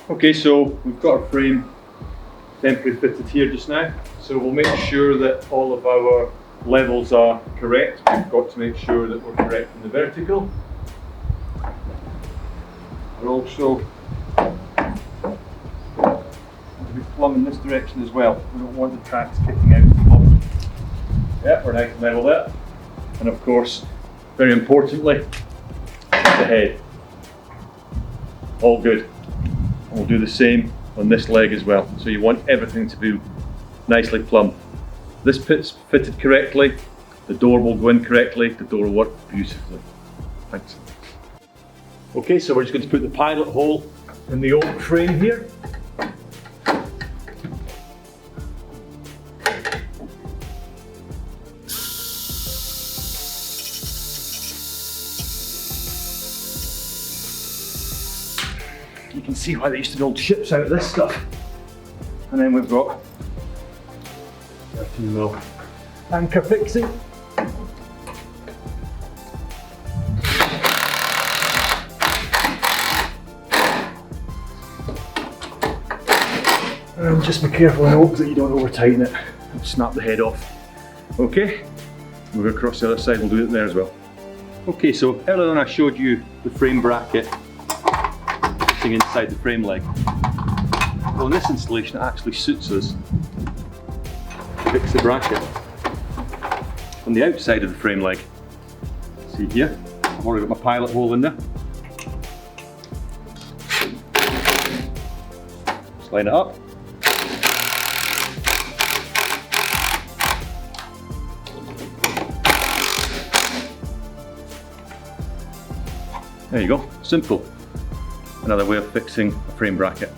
Okay, so we've got our frame temporarily fitted here just now. So we'll make sure that all of our levels are correct. We've got to make sure that we're correct in the vertical. We're also going to be plumb in this direction as well. We don't want the tracks kicking out to the bottom. Yeah, we're nice and level there. And of course, very importantly, the head. All good. And we'll do the same on this leg as well. So you want everything to be nicely plumb. This pit's fitted correctly, the door will go in correctly, the door will work beautifully. Thanks. Okay, so we're just going to put the pilot hole in the oak frame here. You can see why they used to build ships out of this stuff. And then we've got 13mm anchor fixing. And just be careful in oak that you don't over tighten it and snap the head off. Okay, we'll go across the other side, we'll do it there as well. Okay, so earlier on I showed you the frame bracket fitting inside the frame leg. Well, in this installation it actually suits us to fix the bracket on the outside of the frame leg. See here, I've already got my pilot hole in there. Just line it up. There you go, simple. Another way of fixing a frame bracket.